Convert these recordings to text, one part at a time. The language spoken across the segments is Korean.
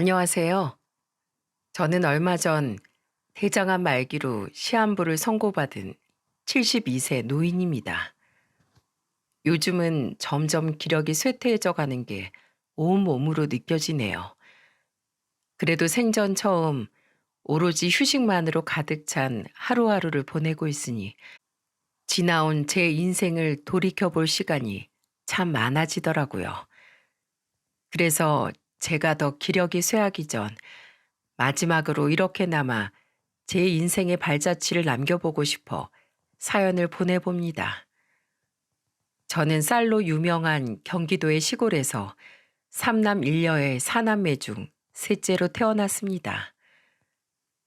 안녕하세요. 저는 얼마 전 대장암 말기로 시한부를 선고받은 72세 노인입니다. 요즘은 점점 기력이 쇠퇴해져 가는 게 온몸으로 느껴지네요. 그래도 생전 처음 오로지 휴식만으로 가득 찬 하루하루를 보내고 있으니 지나온 제 인생을 돌이켜볼 시간이 참 많아지더라고요. 그래서 제가 더 기력이 쇠하기 전 마지막으로 이렇게나마 제 인생의 발자취를 남겨보고 싶어 사연을 보내봅니다. 저는 쌀로 유명한 경기도의 시골에서 삼남 일녀의 사남매 중 셋째로 태어났습니다.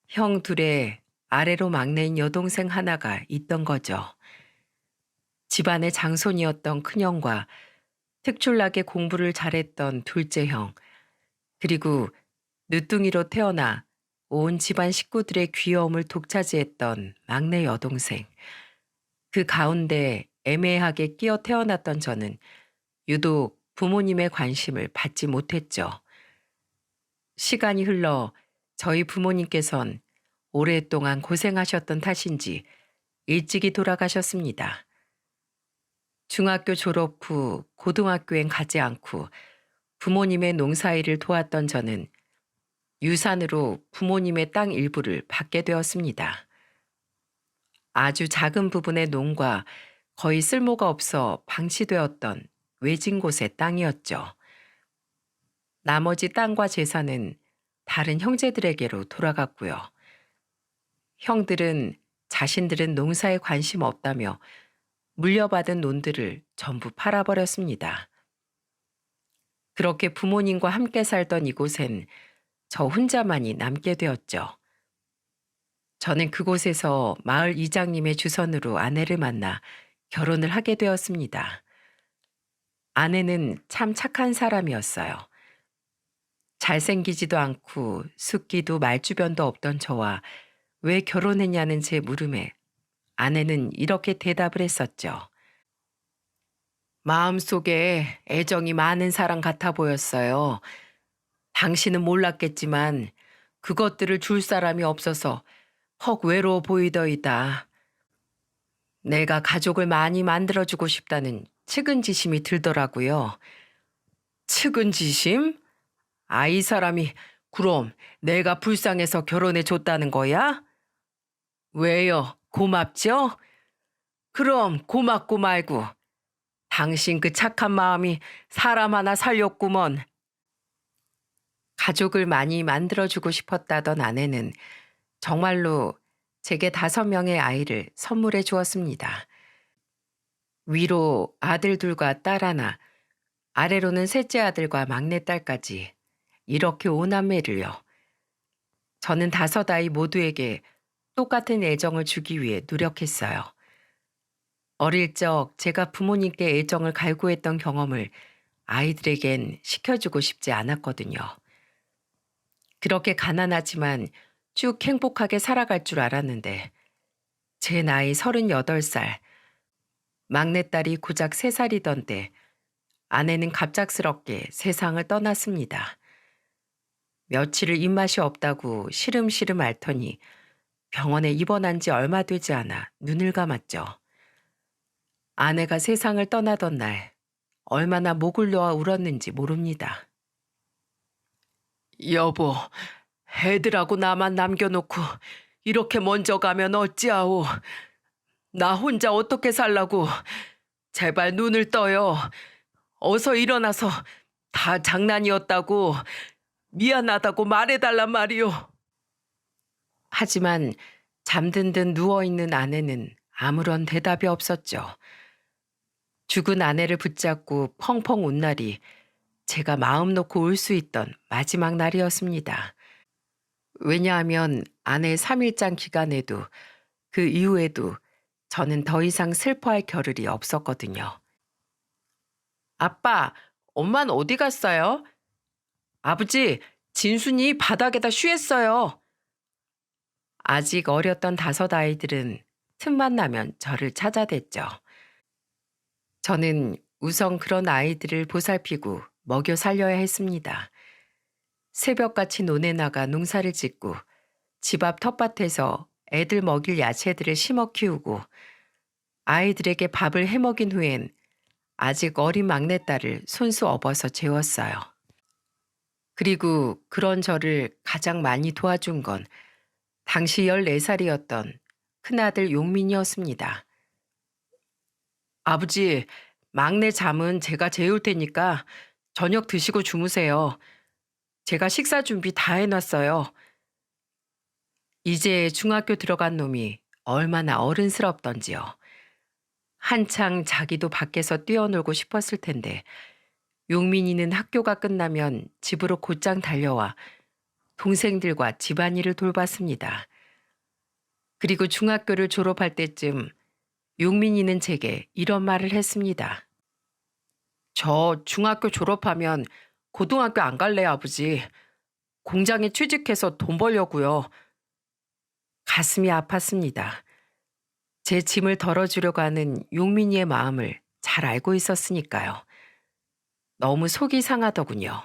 형 둘에 아래로 막내인 여동생 하나가 있던 거죠. 집안의 장손이었던 큰형과 특출나게 공부를 잘했던 둘째 형, 그리고 늦둥이로 태어나 온 집안 식구들의 귀여움을 독차지했던 막내 여동생. 그 가운데 애매하게 끼어 태어났던 저는 유독 부모님의 관심을 받지 못했죠. 시간이 흘러 저희 부모님께선 오랫동안 고생하셨던 탓인지 일찍이 돌아가셨습니다. 중학교 졸업 후 고등학교엔 가지 않고 부모님의 농사일을 도왔던 저는 유산으로 부모님의 땅 일부를 받게 되었습니다. 아주 작은 부분의 농과 거의 쓸모가 없어 방치되었던 외진 곳의 땅이었죠. 나머지 땅과 재산은 다른 형제들에게로 돌아갔고요. 형들은 자신들은 농사에 관심 없다며 물려받은 논들을 전부 팔아버렸습니다. 그렇게 부모님과 함께 살던 이곳엔 저 혼자만이 남게 되었죠. 저는 그곳에서 마을 이장님의 주선으로 아내를 만나 결혼을 하게 되었습니다. 아내는 참 착한 사람이었어요. 잘생기지도 않고 숙기도 말주변도 없던 저와 왜 결혼했냐는 제 물음에 아내는 이렇게 대답을 했었죠. 마음속에 애정이 많은 사람 같아 보였어요. 당신은 몰랐겠지만 그것들을 줄 사람이 없어서 헉 외로워 보이더이다. 내가 가족을 많이 만들어주고 싶다는 측은지심이 들더라고요. 측은지심? 이 사람이 그럼 내가 불쌍해서 결혼해 줬다는 거야? 왜요? 고맙죠? 그럼 고맙고 말고. 당신 그 착한 마음이 사람 하나 살렸구먼. 가족을 많이 만들어주고 싶었다던 아내는 정말로 제게 5명의 아이를 선물해 주었습니다. 위로 아들 둘과 딸 하나, 아래로는 셋째 아들과 막내딸까지 이렇게 5남매를요. 저는 5아이 모두에게 똑같은 애정을 주기 위해 노력했어요. 어릴 적 제가 부모님께 애정을 갈구했던 경험을 아이들에겐 시켜주고 싶지 않았거든요. 그렇게 가난하지만 쭉 행복하게 살아갈 줄 알았는데 제 나이 38살, 막내딸이 고작 3살이던 때 아내는 갑작스럽게 세상을 떠났습니다. 며칠을 입맛이 없다고 시름시름 앓더니 병원에 입원한 지 얼마 되지 않아 눈을 감았죠. 아내가 세상을 떠나던 날 얼마나 목을 놓아 울었는지 모릅니다. 여보, 애들하고 나만 남겨놓고 이렇게 먼저 가면 어찌하오. 나 혼자 어떻게 살라고. 제발 눈을 떠요. 어서 일어나서 다 장난이었다고 미안하다고 말해달란 말이오. 하지만 잠든 듯 누워있는 아내는 아무런 대답이 없었죠. 죽은 아내를 붙잡고 펑펑 운 날이 제가 마음 놓고 울 수 있던 마지막 날이었습니다. 왜냐하면 아내의 3일장 기간에도 그 이후에도 저는 더 이상 슬퍼할 겨를이 없었거든요. 아빠, 엄마는 어디 갔어요? 아버지, 진순이 바닥에다 쉬했어요. 아직 어렸던 5아이들은 틈만 나면 저를 찾아댔죠. 저는 우선 그런 아이들을 보살피고 먹여 살려야 했습니다. 새벽같이 논에 나가 농사를 짓고 집 앞 텃밭에서 애들 먹일 야채들을 심어 키우고 아이들에게 밥을 해 먹인 후엔 아직 어린 막내딸을 손수 업어서 재웠어요. 그리고 그런 저를 가장 많이 도와준 건 당시 14살이었던 큰아들 용민이었습니다. 아버지, 막내 잠은 제가 재울 테니까 저녁 드시고 주무세요. 제가 식사 준비 다 해놨어요. 이제 중학교 들어간 놈이 얼마나 어른스럽던지요. 한창 자기도 밖에서 뛰어놀고 싶었을 텐데 용민이는 학교가 끝나면 집으로 곧장 달려와 동생들과 집안일을 돌봤습니다. 그리고 중학교를 졸업할 때쯤 용민이는 제게 이런 말을 했습니다. 저 중학교 졸업하면 고등학교 안 갈래요, 아버지. 공장에 취직해서 돈 벌려고요. 가슴이 아팠습니다. 제 짐을 덜어주려고 하는 용민이의 마음을 잘 알고 있었으니까요. 너무 속이 상하더군요.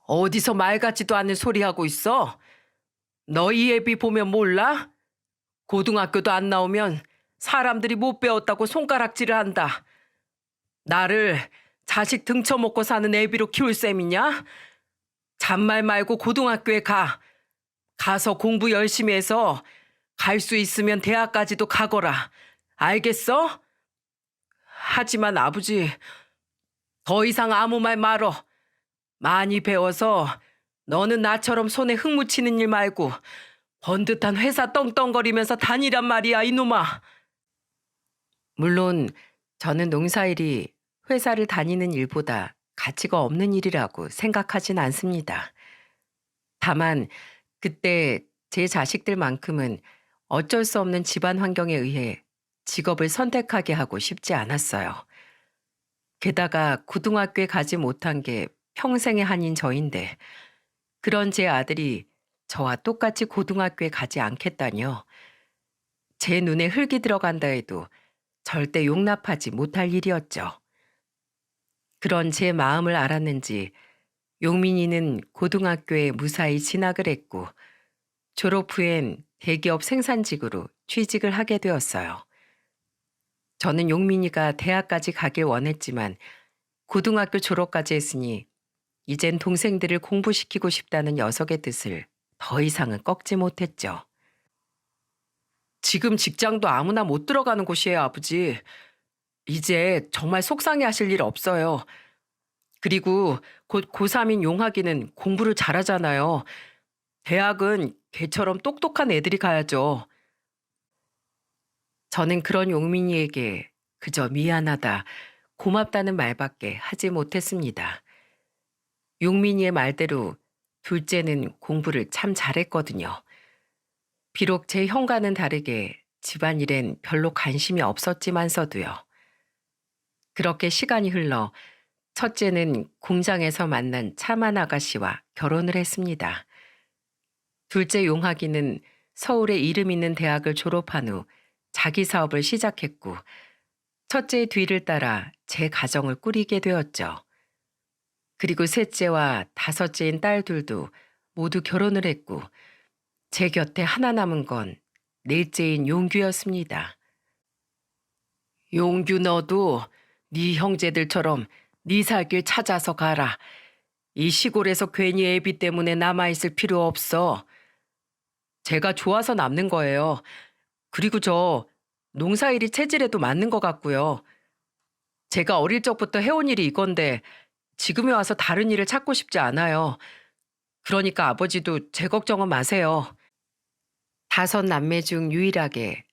어디서 말 같지도 않은 소리 하고 있어? 너희 애비 보면 몰라? 고등학교도 안 나오면 사람들이 못 배웠다고 손가락질을 한다. 나를 자식 등쳐먹고 사는 애비로 키울 셈이냐? 잔말 말고 고등학교에 가. 가서 공부 열심히 해서 갈 수 있으면 대학까지도 가거라. 알겠어? 하지만 아버지, 더 이상 아무 말 말어. 많이 배워서 너는 나처럼 손에 흙 묻히는 일 말고 번듯한 회사 떵떵거리면서 다니란 말이야, 이놈아. 물론 저는 농사일이 회사를 다니는 일보다 가치가 없는 일이라고 생각하진 않습니다. 다만 그때 제 자식들만큼은 어쩔 수 없는 집안 환경에 의해 직업을 선택하게 하고 싶지 않았어요. 게다가 고등학교에 가지 못한 게 평생의 한인 저인데 그런 제 아들이 저와 똑같이 고등학교에 가지 않겠다뇨. 제 눈에 흙이 들어간다 해도 절대 용납하지 못할 일이었죠. 그런 제 마음을 알았는지 용민이는 고등학교에 무사히 진학을 했고 졸업 후엔 대기업 생산직으로 취직을 하게 되었어요. 저는 용민이가 대학까지 가길 원했지만 고등학교 졸업까지 했으니 이젠 동생들을 공부시키고 싶다는 녀석의 뜻을 더 이상은 꺾지 못했죠. 지금 직장도 아무나 못 들어가는 곳이에요, 아버지. 이제 정말 속상해 하실 일 없어요. 그리고 곧 고3인 용학이는 공부를 잘하잖아요. 대학은 걔처럼 똑똑한 애들이 가야죠. 저는 그런 용민이에게 그저 미안하다, 고맙다는 말밖에 하지 못했습니다. 용민이의 말대로 둘째는 공부를 참 잘했거든요. 비록 제 형과는 다르게 집안일엔 별로 관심이 없었지만서도요. 그렇게 시간이 흘러 첫째는 공장에서 만난 차만 아가씨와 결혼을 했습니다. 둘째 용학이는 서울의 이름 있는 대학을 졸업한 후 자기 사업을 시작했고 첫째의 뒤를 따라 제 가정을 꾸리게 되었죠. 그리고 셋째와 다섯째인 딸들도 모두 결혼을 했고 제 곁에 하나 남은 건 넷째인 용규였습니다. 용규 너도 네 형제들처럼 네 살 길 찾아서 가라. 이 시골에서 괜히 애비 때문에 남아있을 필요 없어. 제가 좋아서 남는 거예요. 그리고 저 농사일이 체질에도 맞는 것 같고요. 제가 어릴 적부터 해온 일이 이건데 지금에 와서 다른 일을 찾고 싶지 않아요. 그러니까 아버지도 제 걱정은 마세요. 다섯 남매 중 유일하게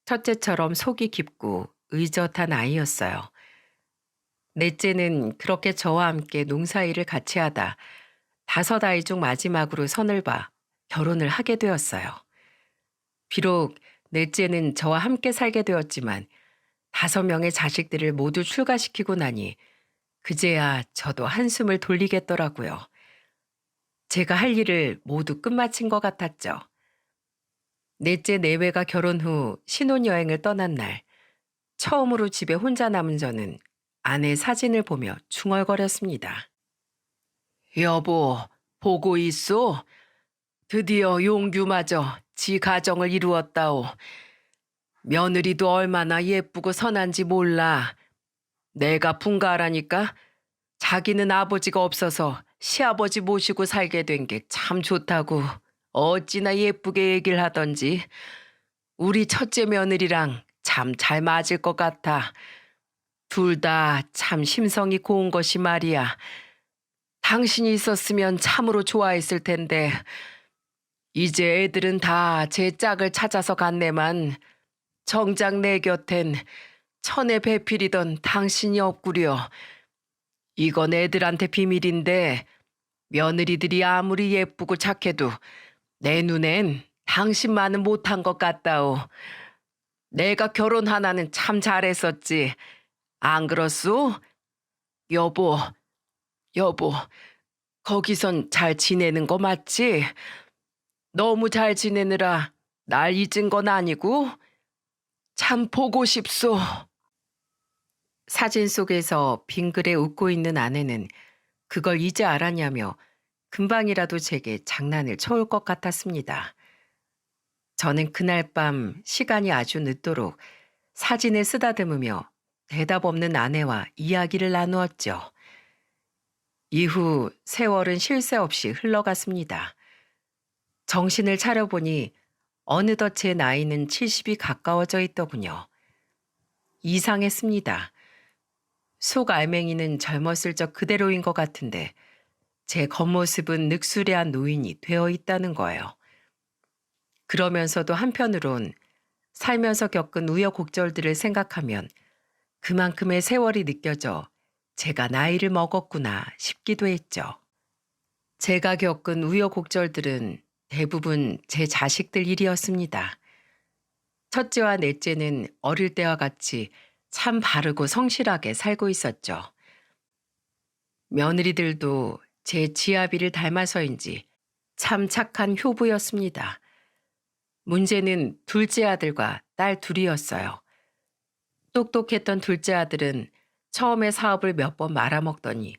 첫째처럼 속이 깊고 의젓한 아이였어요. 넷째는 그렇게 저와 함께 농사일을 같이 하다 다섯 아이 중 마지막으로 선을 봐 결혼을 하게 되었어요. 비록 넷째는 저와 함께 살게 되었지만 5명의 자식들을 모두 출가시키고 나니 그제야 저도 한숨을 돌리겠더라고요. 제가 할 일을 모두 끝마친 것 같았죠. 넷째 내외가 결혼 후 신혼여행을 떠난 날 처음으로 집에 혼자 남은 저는 아내 사진을 보며 중얼거렸습니다. 여보, 보고 있소? 드디어 용규마저 지 가정을 이루었다오. 며느리도 얼마나 예쁘고 선한지 몰라. 내가 분가하라니까 자기는 아버지가 없어서 시아버지 모시고 살게 된 게 참 좋다고 어찌나 예쁘게 얘기를 하던지. 우리 첫째 며느리랑 참 잘 맞을 것 같아. 둘 다 참 심성이 고운 것이 말이야. 당신이 있었으면 참으로 좋아했을 텐데 이제 애들은 다 제 짝을 찾아서 갔네만 정작 내 곁엔 천에 배필이던 당신이 없구려. 이건 애들한테 비밀인데 며느리들이 아무리 예쁘고 착해도 내 눈엔 당신만은 못한 것 같다오. 내가 결혼 하나는 참 잘했었지. 안 그렇소? 여보, 여보, 거기선 잘 지내는 거 맞지? 너무 잘 지내느라 날 잊은 건 아니고? 참 보고 싶소. 사진 속에서 빙그레 웃고 있는 아내는 그걸 이제 알았냐며 금방이라도 제게 장난을 쳐올 것 같았습니다. 저는 그날 밤 시간이 아주 늦도록 사진을 쓰다듬으며 대답 없는 아내와 이야기를 나누었죠. 이후 세월은 쉴 새 없이 흘러갔습니다. 정신을 차려보니 어느덧 제 나이는 70이 가까워져 있더군요. 이상했습니다. 속 알맹이는 젊었을 적 그대로인 것 같은데 제 겉모습은 늑수레한 노인이 되어 있다는 거예요. 그러면서도 한편으론 살면서 겪은 우여곡절들을 생각하면 그만큼의 세월이 느껴져 제가 나이를 먹었구나 싶기도 했죠. 제가 겪은 우여곡절들은 대부분 제 자식들 일이었습니다. 첫째와 넷째는 어릴 때와 같이 참 바르고 성실하게 살고 있었죠. 며느리들도 제 지아비를 닮아서인지 참 착한 효부였습니다. 문제는 둘째 아들과 딸 둘이었어요. 똑똑했던 둘째 아들은 처음에 사업을 몇 번 말아먹더니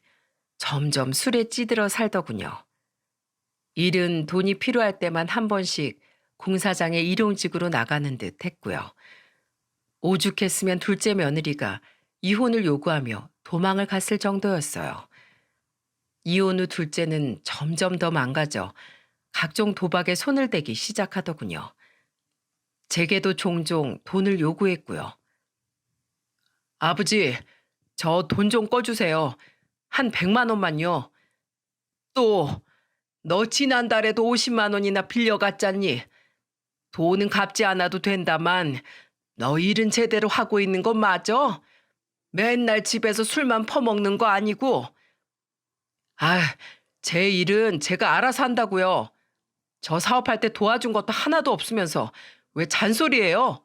점점 술에 찌들어 살더군요. 일은 돈이 필요할 때만 한 번씩 공사장에 일용직으로 나가는 듯 했고요. 오죽했으면 둘째 며느리가 이혼을 요구하며 도망을 갔을 정도였어요. 이혼 후 둘째는 점점 더 망가져 각종 도박에 손을 대기 시작하더군요. 제게도 종종 돈을 요구했고요. 아버지, 저 돈 좀 꺼주세요. 한 100만 원만요. 또, 너 지난달에도 50만 원이나 빌려갔잖니. 돈은 갚지 않아도 된다만 너 일은 제대로 하고 있는 건 맞아? 맨날 집에서 술만 퍼먹는 거 아니고. 아, 제 일은 제가 알아서 한다고요. 저 사업할 때 도와준 것도 하나도 없으면서 왜 잔소리예요?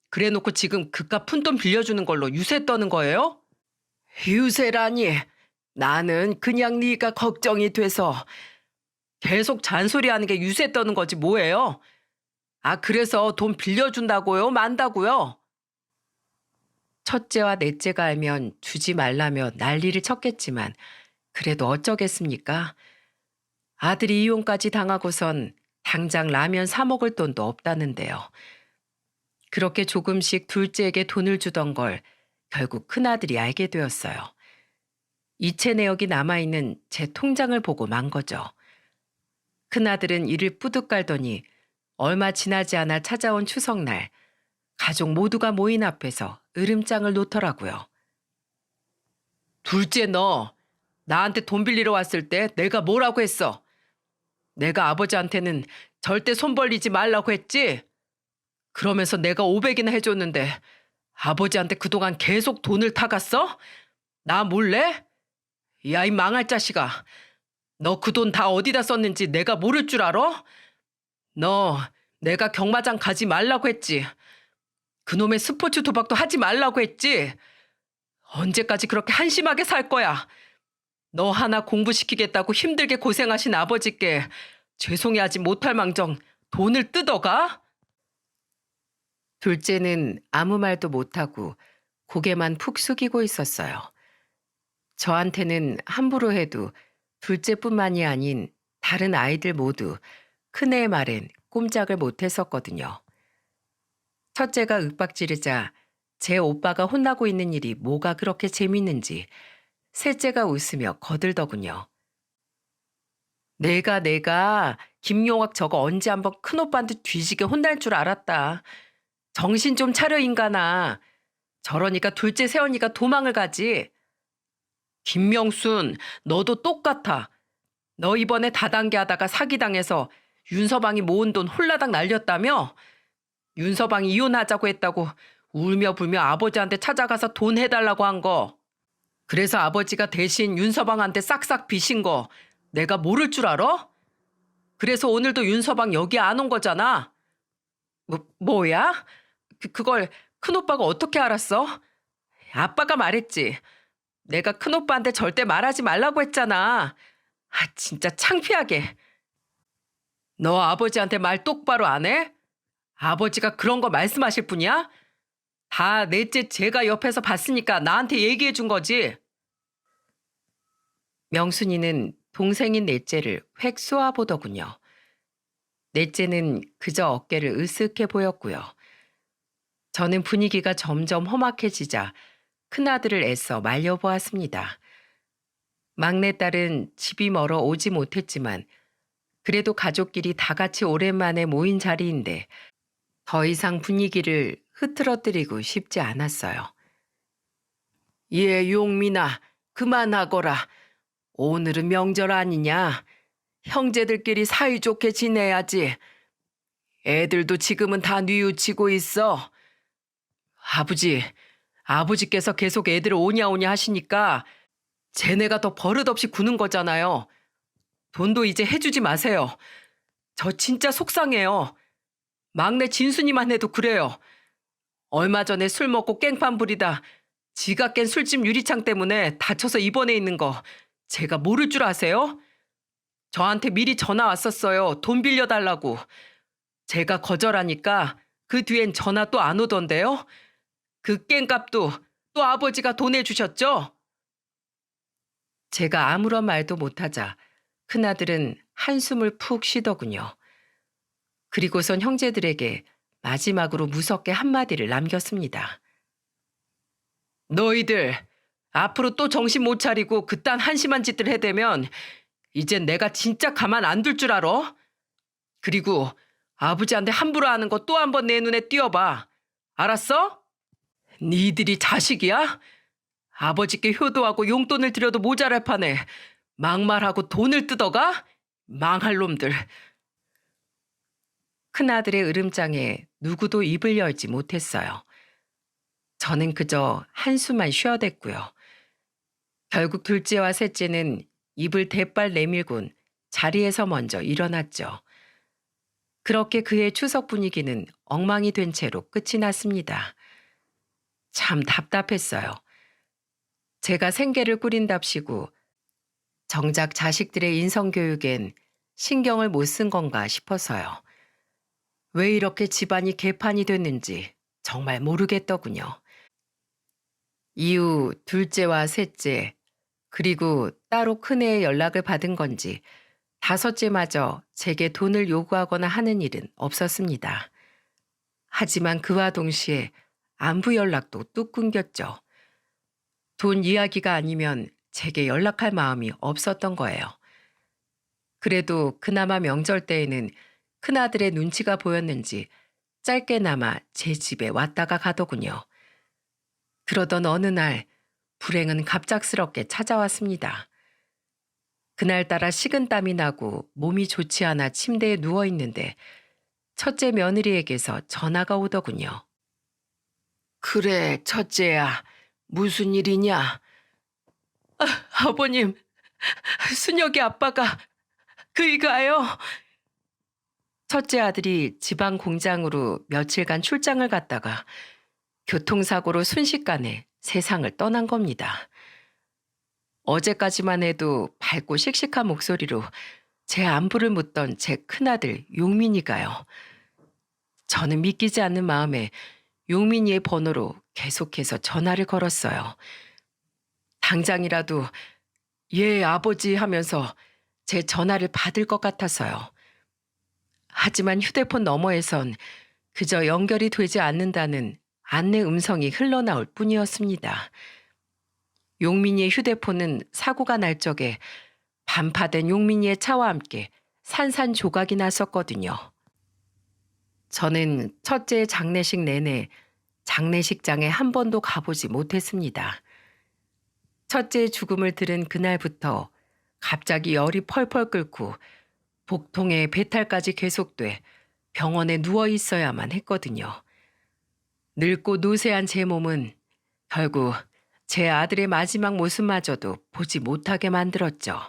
그래놓고 지금 그깟 푼돈 빌려주는 걸로 유세 떠는 거예요? 유세라니. 나는 그냥 네가 걱정이 돼서 계속 잔소리하는 게 유세 떠는 거지 뭐예요? 아, 그래서 돈 빌려준다고요? 만다고요? 첫째와 넷째가 알면 주지 말라며 난리를 쳤겠지만 그래도 어쩌겠습니까? 아들이 이혼까지 당하고선 당장 라면 사 먹을 돈도 없다는데요. 그렇게 조금씩 둘째에게 돈을 주던 걸 결국 큰아들이 알게 되었어요. 이체 내역이 남아있는 제 통장을 보고 만 거죠. 큰아들은 이를 뿌듯 깔더니 얼마 지나지 않아 찾아온 추석날 가족 모두가 모인 앞에서 으름장을 놓더라고요. 둘째 너, 나한테 돈 빌리러 왔을 때 내가 뭐라고 했어? 내가 아버지한테는 절대 손 벌리지 말라고 했지? 그러면서 내가 500이나 해줬는데 아버지한테 그동안 계속 돈을 타갔어? 나 몰래? 야, 이 망할 자식아. 너 그 돈 다 어디다 썼는지 내가 모를 줄 알아? 너 내가 경마장 가지 말라고 했지. 그놈의 스포츠 도박도 하지 말라고 했지. 언제까지 그렇게 한심하게 살 거야? 너 하나 공부시키겠다고 힘들게 고생하신 아버지께 죄송해하지 못할 망정 돈을 뜯어가? 둘째는 아무 말도 못하고 고개만 푹 숙이고 있었어요. 저한테는 함부로 해도 둘째뿐만이 아닌 다른 아이들 모두 큰애의 말엔 꼼짝을 못했었거든요. 첫째가 윽박 지르자 제 오빠가 혼나고 있는 일이 뭐가 그렇게 재밌는지 셋째가 웃으며 거들더군요. 내가 김용학 저거 언제 한번 큰오빠한테 뒤지게 혼날 줄 알았다. 정신 좀 차려 인간아. 저러니까 둘째 세연이가 도망을 가지. 김명순 너도 똑같아. 너 이번에 다단계 하다가 사기당해서 윤서방이 모은 돈 홀라당 날렸다며? 윤서방이 이혼하자고 했다고 울며 불며 아버지한테 찾아가서 돈 해달라고 한 거. 그래서 아버지가 대신 윤서방한테 싹싹 빚인 거 내가 모를 줄 알아? 그래서 오늘도 윤서방 여기 안 온 거잖아. 뭐야? 그걸 큰오빠가 어떻게 알았어? 아빠가 말했지. 내가 큰오빠한테 절대 말하지 말라고 했잖아. 진짜 창피하게. 너 아버지한테 말 똑바로 안 해? 아버지가 그런 거 말씀하실 분이야? 다 넷째 제가 옆에서 봤으니까 나한테 얘기해 준 거지. 명순이는 동생인 넷째를 획 쏘아보더군요. 넷째는 그저 어깨를 으쓱해 보였고요. 저는 분위기가 점점 험악해지자 큰아들을 애써 말려보았습니다. 막내딸은 집이 멀어 오지 못했지만 그래도 가족끼리 다 같이 오랜만에 모인 자리인데 더 이상 분위기를 흐트러뜨리고 싶지 않았어요. 예, 용민아, 그만하거라. 오늘은 명절 아니냐? 형제들끼리 사이좋게 지내야지. 애들도 지금은 다 뉘우치고 있어. 아버지께서 계속 애들을 오냐 오냐 하시니까 쟤네가 더 버릇없이 구는 거잖아요. 돈도 이제 해주지 마세요. 저 진짜 속상해요. 막내 진순이만 해도 그래요. 얼마 전에 술 먹고 깽판 부리다 지가 깬 술집 유리창 때문에 다쳐서 입원해 있는 거 제가 모를 줄 아세요? 저한테 미리 전화 왔었어요. 돈 빌려달라고. 제가 거절하니까 그 뒤엔 전화 또 안 오던데요. 그 깽값도 또 아버지가 돈 해주셨죠? 제가 아무런 말도 못하자 큰아들은 한숨을 푹 쉬더군요. 그리고선 형제들에게 마지막으로 무섭게 한마디를 남겼습니다. 너희들 앞으로 또 정신 못 차리고 그딴 한심한 짓들 해대면 이젠 내가 진짜 가만 안 둘 줄 알아? 그리고 아버지한테 함부로 하는 거 또 한 번 내 눈에 띄어봐. 알았어? 니들이 자식이야? 아버지께 효도하고 용돈을 드려도 모자랄 판에 막말하고 돈을 뜯어가? 망할 놈들. 큰아들의 으름장에 누구도 입을 열지 못했어요. 저는 그저 한숨만 쉬어댔고요. 결국 둘째와 셋째는 입을 대빨 내밀곤 자리에서 먼저 일어났죠. 그렇게 그의 추석 분위기는 엉망이 된 채로 끝이 났습니다. 참 답답했어요. 제가 생계를 꾸린답시고 정작 자식들의 인성교육엔 신경을 못 쓴 건가 싶어서요. 왜 이렇게 집안이 개판이 됐는지 정말 모르겠더군요. 이후 둘째와 셋째, 그리고 따로 큰애의 연락을 받은 건지 다섯째마저 제게 돈을 요구하거나 하는 일은 없었습니다. 하지만 그와 동시에 안부 연락도 뚝 끊겼죠. 돈 이야기가 아니면 제게 연락할 마음이 없었던 거예요. 그래도 그나마 명절 때에는 큰아들의 눈치가 보였는지 짧게나마 제 집에 왔다가 가더군요. 그러던 어느 날 불행은 갑작스럽게 찾아왔습니다. 그날따라 식은땀이 나고 몸이 좋지 않아 침대에 누워있는데 첫째 며느리에게서 전화가 오더군요. 그래, 첫째야. 무슨 일이냐? 아버님, 순혁이 아빠가 그이가요. 첫째 아들이 지방 공장으로 며칠간 출장을 갔다가 교통사고로 순식간에 세상을 떠난 겁니다. 어제까지만 해도 밝고 씩씩한 목소리로 제 안부를 묻던 제 큰아들 용민이가요. 저는 믿기지 않는 마음에 용민이의 번호로 계속해서 전화를 걸었어요. 당장이라도 예, 아버지 하면서 제 전화를 받을 것 같아서요. 하지만 휴대폰 너머에선 그저 연결이 되지 않는다는 안내 음성이 흘러나올 뿐이었습니다. 용민이의 휴대폰은 사고가 날 적에 반파된 용민이의 차와 함께 산산조각이 났었거든요. 저는 첫째의 장례식 내내 장례식장에 한 번도 가보지 못했습니다. 첫째의 죽음을 들은 그날부터 갑자기 열이 펄펄 끓고 복통에 배탈까지 계속돼 병원에 누워 있어야만 했거든요. 늙고 노쇠한 제 몸은 결국 제 아들의 마지막 모습마저도 보지 못하게 만들었죠.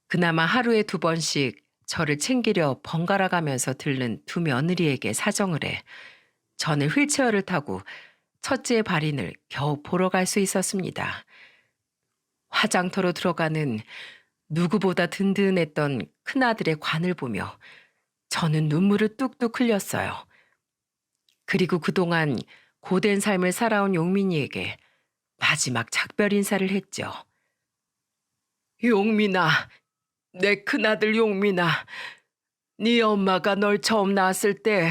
그나마 하루에 2번씩 저를 챙기려 번갈아 가면서 들른 두 며느리에게 사정을 해 저는 휠체어를 타고 첫째의 발인을 겨우 보러 갈 수 있었습니다. 화장터로 들어가는 누구보다 든든했던 큰아들의 관을 보며 저는 눈물을 뚝뚝 흘렸어요. 그리고 그동안 고된 삶을 살아온 용민이에게 마지막 작별 인사를 했죠. 용민아, 내 큰아들 용민아, 네 엄마가 널 처음 낳았을 때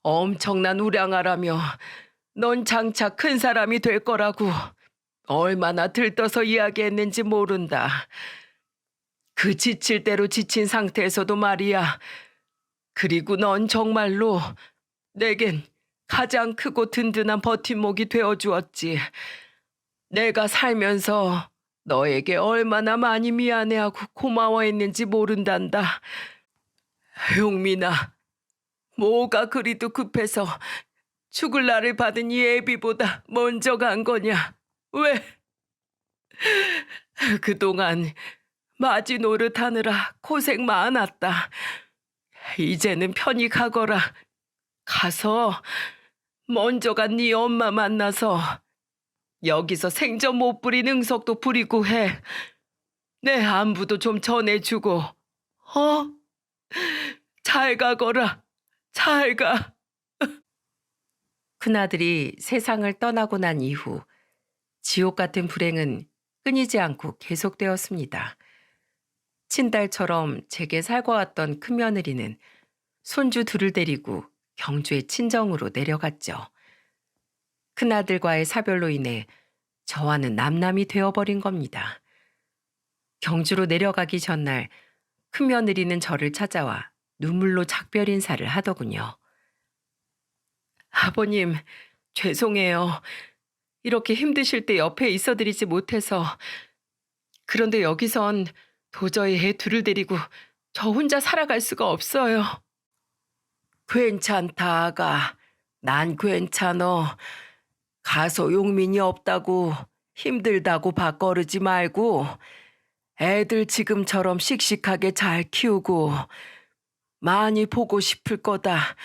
엄청난 우량아라며 넌 장차 큰 사람이 될 거라고 얼마나 들떠서 이야기했는지 모른다. 그 지칠 대로 지친 상태에서도 말이야. 그리고 넌 정말로 내겐 가장 크고 든든한 버팀목이 되어주었지. 내가 살면서 너에게 얼마나 많이 미안해하고 고마워했는지 모른단다. 용민아, 뭐가 그리도 급해서 죽을 날을 받은 이 애비보다 먼저 간 거냐? 왜? 그동안 마지 노릇하느라 고생 많았다. 이제는 편히 가거라. 가서 먼저 간 네 엄마 만나서 여기서 생전 못 부린 응석도 부리고 해. 내 안부도 좀 전해주고. 잘 가거라. 잘 가. 큰아들이 세상을 떠나고 난 이후 지옥 같은 불행은 끊이지 않고 계속되었습니다. 친딸처럼 제게 살궈왔던 큰며느리는 손주 둘을 데리고 경주의 친정으로 내려갔죠. 큰아들과의 사별로 인해 저와는 남남이 되어버린 겁니다. 경주로 내려가기 전날 큰며느리는 저를 찾아와 눈물로 작별 인사를 하더군요. 아버님, 죄송해요. 이렇게 힘드실 때 옆에 있어드리지 못해서. 그런데 여기선 도저히 애 둘을 데리고 저 혼자 살아갈 수가 없어요. 괜찮다, 아가. 난 괜찮어. 가서 용민이 없다고 힘들다고 밥거르지 말고 애들 지금처럼 씩씩하게 잘 키우고 많이 보고 싶을 거다.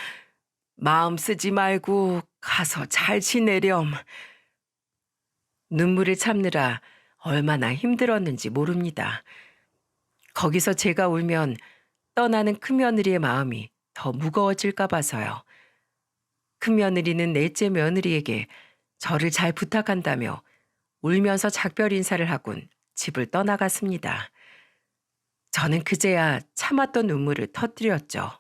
마음 쓰지 말고 가서 잘 지내렴. 눈물을 참느라 얼마나 힘들었는지 모릅니다. 거기서 제가 울면 떠나는 큰며느리의 마음이 더 무거워질까 봐서요. 큰며느리는 넷째 며느리에게 저를 잘 부탁한다며 울면서 작별 인사를 하곤 집을 떠나갔습니다. 저는 그제야 참았던 눈물을 터뜨렸죠.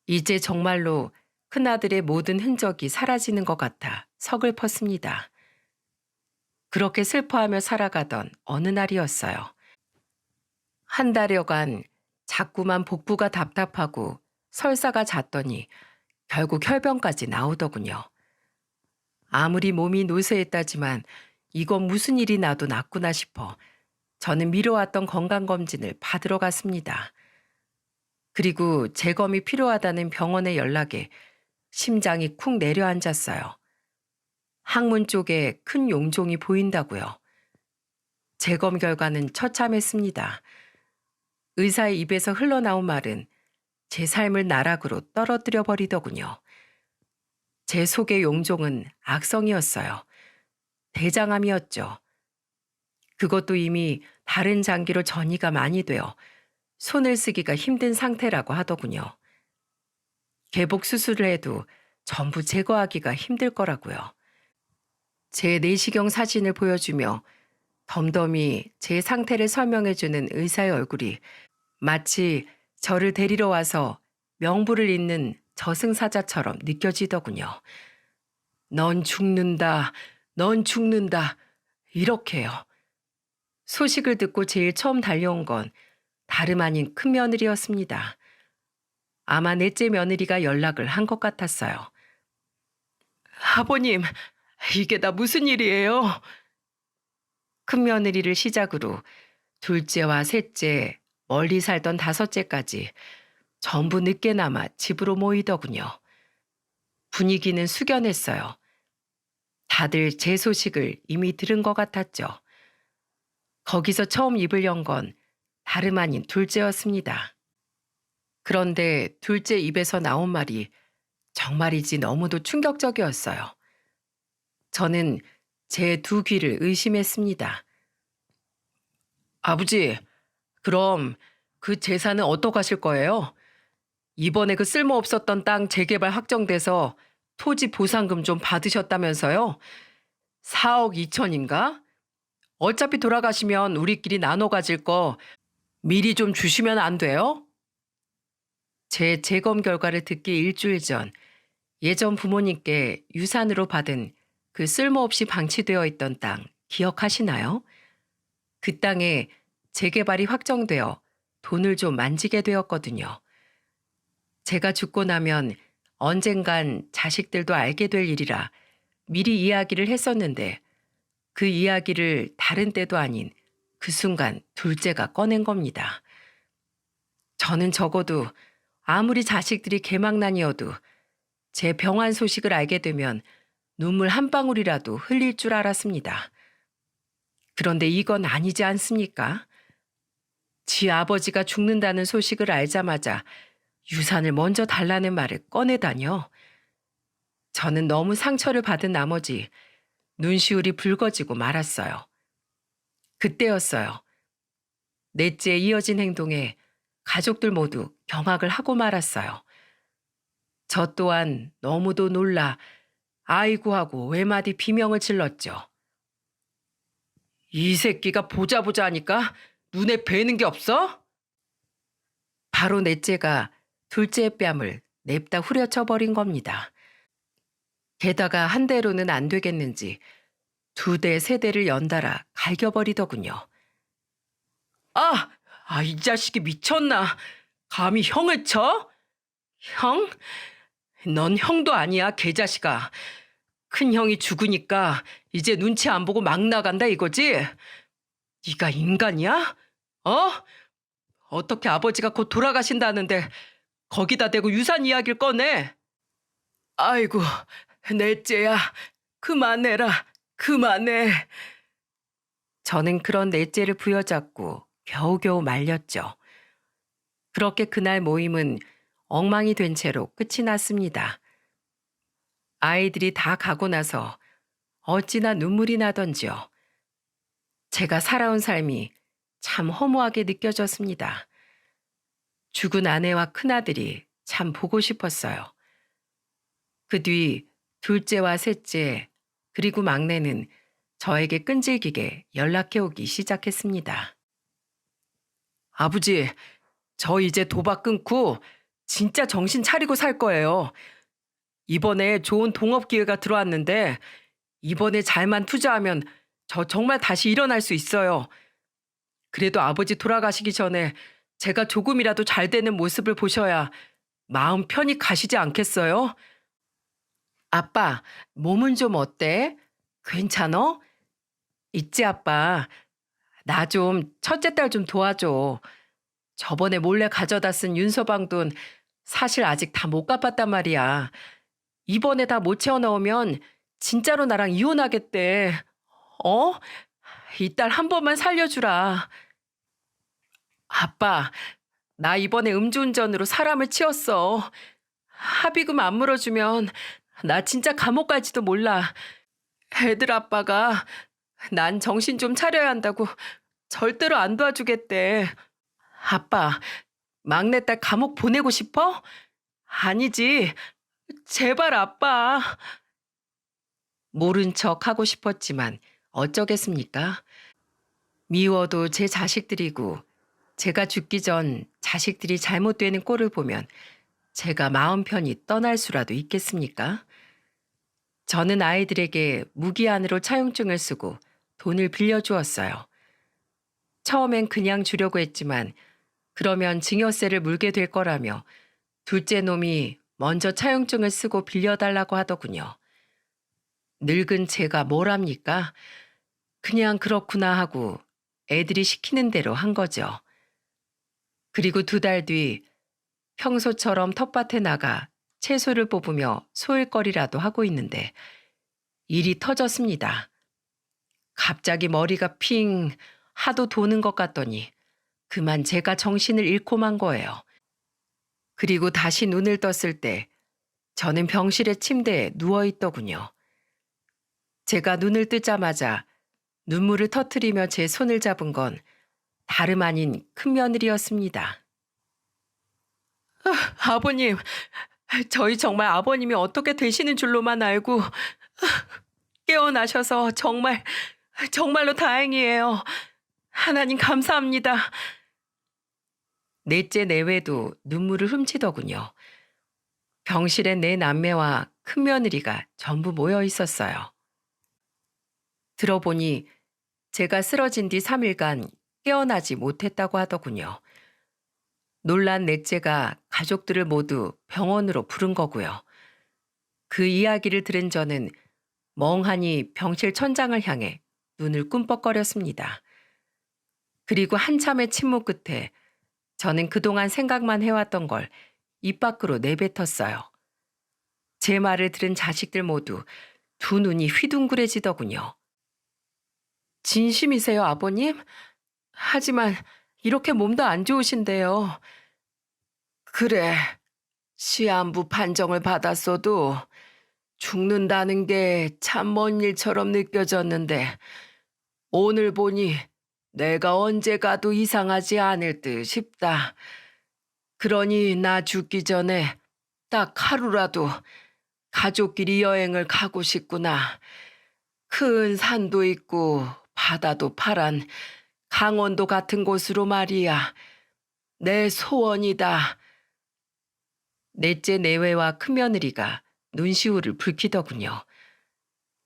이제 정말로 큰아들의 모든 흔적이 사라지는 것 같아 서글펐습니다. 그렇게 슬퍼하며 살아가던 어느 날이었어요. 한 달여간 자꾸만 복부가 답답하고 설사가 잦더니 결국 혈변까지 나오더군요. 아무리 몸이 노쇠했다지만 이건 무슨 일이 나도 낫구나 싶어 저는 미뤄왔던 건강검진을 받으러 갔습니다. 그리고 재검이 필요하다는 병원의 연락에 심장이 쿵 내려앉았어요. 항문 쪽에 큰 용종이 보인다고요. 재검 결과는 처참했습니다. 의사의 입에서 흘러나온 말은 제 삶을 나락으로 떨어뜨려 버리더군요. 제 속의 용종은 악성이었어요. 대장암이었죠. 그것도 이미 다른 장기로 전이가 많이 되어 손을 쓰기가 힘든 상태라고 하더군요. 개복 수술을 해도 전부 제거하기가 힘들 거라고요. 제 내시경 사진을 보여주며 덤덤이 제 상태를 설명해주는 의사의 얼굴이 마치 저를 데리러 와서 명부를 잇는 저승사자처럼 느껴지더군요. 넌 죽는다, 넌 죽는다, 이렇게요. 소식을 듣고 제일 처음 달려온 건 다름 아닌 큰며느리였습니다. 아마 넷째 며느리가 연락을 한 것 같았어요. 아버님, 이게 다 무슨 일이에요? 큰며느리를 시작으로 둘째와 셋째, 멀리 살던 다섯째까지 전부 늦게나마 집으로 모이더군요. 분위기는 숙연했어요. 다들 제 소식을 이미 들은 것 같았죠. 거기서 처음 입을 연 건 다름 아닌 둘째였습니다. 그런데 둘째 입에서 나온 말이 정말이지 너무도 충격적이었어요. 저는 제 두 귀를 의심했습니다. 아버지, 그럼 그 재산은 어떡하실 거예요? 이번에 그 쓸모없었던 땅 재개발 확정돼서 토지 보상금 좀 받으셨다면서요? 4억 2천인가? 어차피 돌아가시면 우리끼리 나눠 가질 거 미리 좀 주시면 안 돼요? 제 재검 결과를 듣기 일주일 전 예전 부모님께 유산으로 받은 그 쓸모없이 방치되어 있던 땅 기억하시나요? 그 땅에 재개발이 확정되어 돈을 좀 만지게 되었거든요. 제가 죽고 나면 언젠간 자식들도 알게 될 일이라 미리 이야기를 했었는데 그 이야기를 다른 때도 아닌 그 순간 둘째가 꺼낸 겁니다. 저는 적어도 아무리 자식들이 개망난이어도 제 병환 소식을 알게 되면 눈물 한 방울이라도 흘릴 줄 알았습니다. 그런데 이건 아니지 않습니까? 지 아버지가 죽는다는 소식을 알자마자 유산을 먼저 달라는 말을 꺼내다뇨. 저는 너무 상처를 받은 나머지 눈시울이 붉어지고 말았어요. 그때였어요. 넷째에 이어진 행동에 가족들 모두 경악을 하고 말았어요. 저 또한 너무도 놀라 아이고 하고 외마디 비명을 질렀죠. 이 새끼가 보자 보자 하니까 눈에 뵈는 게 없어? 바로 넷째가 둘째의 뺨을 냅다 후려쳐 버린 겁니다. 게다가 한 대로는 안 되겠는지 두 대, 세 대를 연달아 갈겨버리더군요. 이 자식이 미쳤나? 감히 형을 쳐? 형? 넌 형도 아니야, 개자식아. 큰 형이 죽으니까 이제 눈치 안 보고 막 나간다 이거지? 네가 인간이야? 어? 어떻게 아버지가 곧 돌아가신다는데 거기다 대고 유산 이야기를 꺼내? 아이고, 넷째야. 그만해라. 그만해. 저는 그런 넷째를 부여잡고 겨우겨우 말렸죠. 그렇게 그날 모임은 엉망이 된 채로 끝이 났습니다. 아이들이 다 가고 나서 어찌나 눈물이 나던지요. 제가 살아온 삶이 참 허무하게 느껴졌습니다. 죽은 아내와 큰아들이 참 보고 싶었어요. 그 뒤 둘째와 셋째, 그리고 막내는 저에게 끈질기게 연락해 오기 시작했습니다. 아버지, 저 이제 도박 끊고 진짜 정신 차리고 살 거예요. 이번에 좋은 동업 기회가 들어왔는데 이번에 잘만 투자하면 저 정말 다시 일어날 수 있어요. 그래도 아버지 돌아가시기 전에 제가 조금이라도 잘 되는 모습을 보셔야 마음 편히 가시지 않겠어요? 아빠, 몸은 좀 어때? 괜찮어? 있지, 아빠. 나 좀 첫째 딸 좀 도와줘. 저번에 몰래 가져다 쓴 윤서방 돈 사실 아직 다 못 갚았단 말이야. 이번에 다 못 채워 넣으면 진짜로 나랑 이혼하겠대. 어? 이 딸 한 번만 살려주라. 아빠, 나 이번에 음주운전으로 사람을 치웠어. 합의금 안 물어주면 나 진짜 감옥 갈지도 몰라. 애들 아빠가 난 정신 좀 차려야 한다고 절대로 안 도와주겠대. 아빠, 막내딸 감옥 보내고 싶어? 아니지. 제발 아빠. 모른 척 하고 싶었지만 어쩌겠습니까? 미워도 제 자식들이고 제가 죽기 전 자식들이 잘못되는 꼴을 보면 제가 마음 편히 떠날 수라도 있겠습니까? 저는 아이들에게 무기한으로 차용증을 쓰고 돈을 빌려주었어요. 처음엔 그냥 주려고 했지만 그러면 증여세를 물게 될 거라며 둘째 놈이 먼저 차용증을 쓰고 빌려달라고 하더군요. 늙은 제가 뭘 합니까? 그냥 그렇구나 하고 애들이 시키는 대로 한 거죠. 그리고 2달 뒤 평소처럼 텃밭에 나가 채소를 뽑으며 소일거리라도 하고 있는데 일이 터졌습니다. 갑자기 머리가 핑 하도 도는 것 같더니 그만 제가 정신을 잃고 만 거예요. 그리고 다시 눈을 떴을 때 저는 병실의 침대에 누워 있더군요. 제가 눈을 뜨자마자 눈물을 터뜨리며 제 손을 잡은 건 다름 아닌 큰며느리였습니다. 아버님, 저희 정말 아버님이 어떻게 되시는 줄로만 알고 깨어나셔서 정말로 다행이에요. 하나님 감사합니다. 넷째 내외도 눈물을 훔치더군요. 병실에 내 남매와 큰며느리가 전부 모여 있었어요. 들어보니 제가 쓰러진 뒤 3일간 깨어나지 못했다고 하더군요. 놀란 넷째가 가족들을 모두 병원으로 부른 거고요. 그 이야기를 들은 저는 멍하니 병실 천장을 향해 눈을 꿈뻑거렸습니다. 그리고 한참의 침묵 끝에 저는 그동안 생각만 해왔던 걸 입 밖으로 내뱉었어요. 제 말을 들은 자식들 모두 두 눈이 휘둥그레지더군요. 진심이세요, 아버님? 하지만 이렇게 몸도 안 좋으신데요. 그래, 시한부 판정을 받았어도 죽는다는 게 참 먼 일처럼 느껴졌는데 오늘 보니 내가 언제 가도 이상하지 않을 듯 싶다. 그러니 나 죽기 전에 딱 하루라도 가족끼리 여행을 가고 싶구나. 큰 산도 있고 바다도 파란 강원도 같은 곳으로 말이야. 내 소원이다. 넷째 내외와 큰며느리가 눈시울을 붉히더군요.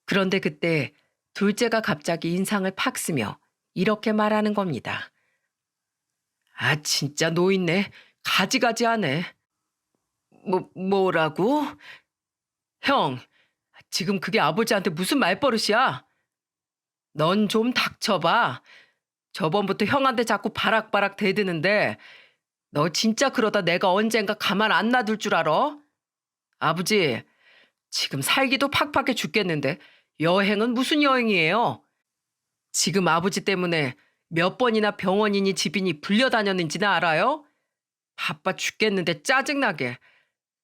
그런데 그때 둘째가 갑자기 인상을 팍 쓰며 이렇게 말하는 겁니다. 아, 진짜 노인네. 가지가지하네. 뭐라고? 형, 지금 그게 아버지한테 무슨 말버릇이야? 넌 좀 닥쳐봐. 저번부터 형한테 자꾸 바락바락 대드는데 너 진짜 그러다 내가 언젠가 가만 안 놔둘 줄 알아? 아버지, 지금 살기도 팍팍해 죽겠는데 여행은 무슨 여행이에요? 지금 아버지 때문에 몇 번이나 병원이니 집이니 불려다녔는지는 알아요? 바빠 죽겠는데 짜증나게.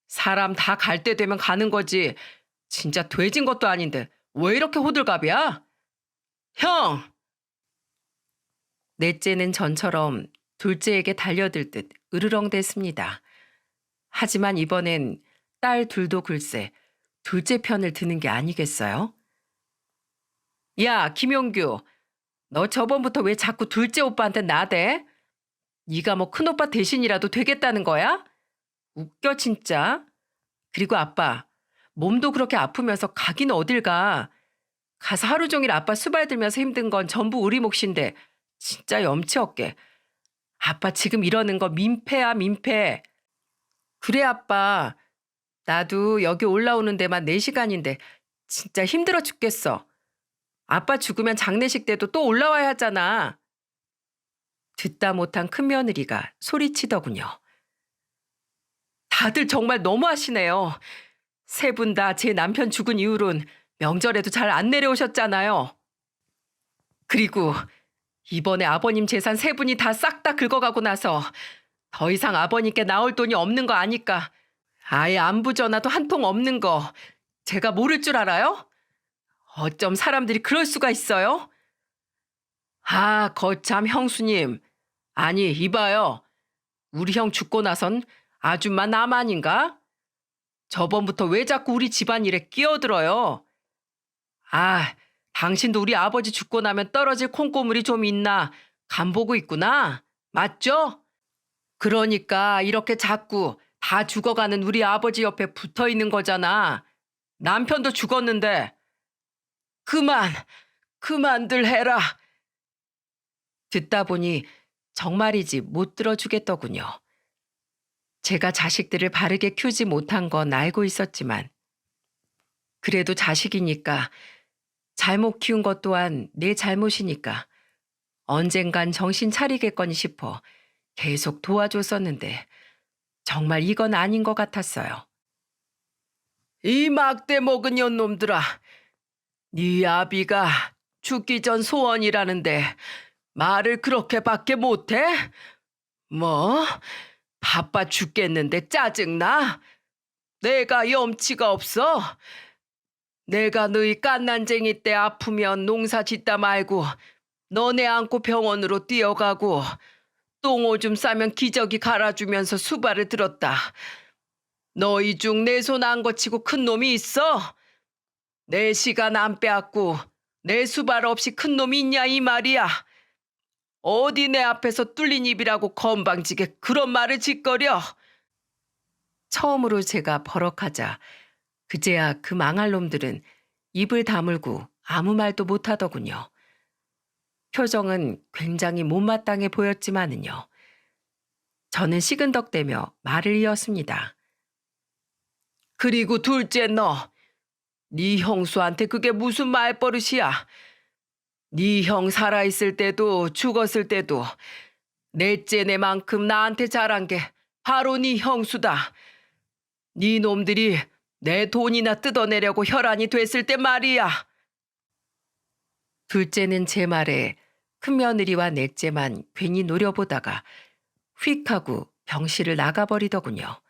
사람 다 갈 때 되면 가는 거지. 진짜 돼진 것도 아닌데 왜 이렇게 호들갑이야? 형! 넷째는 전처럼 둘째에게 달려들 듯 으르렁댔습니다. 하지만 이번엔 딸 둘도 글쎄 둘째 편을 드는 게 아니겠어요? 야, 김용규, 너 저번부터 왜 자꾸 둘째 오빠한테 나대? 네가 뭐 큰오빠 대신이라도 되겠다는 거야? 웃겨 진짜. 그리고 아빠, 몸도 그렇게 아프면서 가긴 어딜 가. 가서 하루 종일 아빠 수발 들면서 힘든 건 전부 우리 몫인데 진짜 염치 없게. 아빠 지금 이러는 거 민폐야 민폐. 그래 아빠, 나도 여기 올라오는 데만 4시간인데 진짜 힘들어 죽겠어. 아빠 죽으면 장례식 때도 또 올라와야 하잖아. 듣다 못한 큰며느리가 소리치더군요. 다들 정말 너무하시네요. 3분 다 제 남편 죽은 이후론 명절에도 잘 안 내려오셨잖아요. 그리고 이번에 아버님 재산 3분이 다 싹 다 긁어가고 나서 더 이상 아버님께 나올 돈이 없는 거 아니까 아예 안부 전화도 한 통 없는 거 제가 모를 줄 알아요? 어쩜 사람들이 그럴 수가 있어요? 아, 거참 형수님. 아니, 이봐요. 우리 형 죽고 나선 아줌마 남 아닌가? 저번부터 왜 자꾸 우리 집안일에 끼어들어요? 아, 당신도 우리 아버지 죽고 나면 떨어질 콩고물이 좀 있나 간보고 있구나. 맞죠? 그러니까 이렇게 자꾸 다 죽어가는 우리 아버지 옆에 붙어 있는 거잖아. 남편도 죽었는데. 그만들 해라. 듣다 보니 정말이지 못 들어주겠더군요. 제가 자식들을 바르게 키우지 못한 건 알고 있었지만 그래도 자식이니까 잘못 키운 것 또한 내 잘못이니까 언젠간 정신 차리겠거니 싶어 계속 도와줬었는데 정말 이건 아닌 것 같았어요. 이 막대 먹은 년놈들아. 네 아비가 죽기 전 소원이라는데 말을 그렇게밖에 못해? 뭐? 바빠 죽겠는데 짜증나? 내가 염치가 없어? 내가 너희 깐난쟁이 때 아프면 농사 짓다 말고 너네 안고 병원으로 뛰어가고 똥오줌 싸면 기저귀 갈아주면서 수발을 들었다. 너희 중 내 손 안 거치고 큰 놈이 있어? 내 시간 안 빼앗고 내 수발 없이 큰 놈이 있냐 이 말이야. 어디 내 앞에서 뚫린 입이라고 건방지게 그런 말을 짓거려. 처음으로 제가 버럭하자 그제야 그 망할 놈들은 입을 다물고 아무 말도 못하더군요. 표정은 굉장히 못마땅해 보였지만은요. 저는 시근덕대며 말을 이었습니다. 그리고 둘째 너, 네 형수한테 그게 무슨 말버릇이야. 네 형 살아있을 때도 죽었을 때도 넷째 내만큼 나한테 잘한 게 바로 네 형수다. 네 놈들이 내 돈이나 뜯어내려고 혈안이 됐을 때 말이야. 둘째는 제 말에 큰며느리와 넷째만 괜히 노려보다가 휙 하고 병실을 나가버리더군요.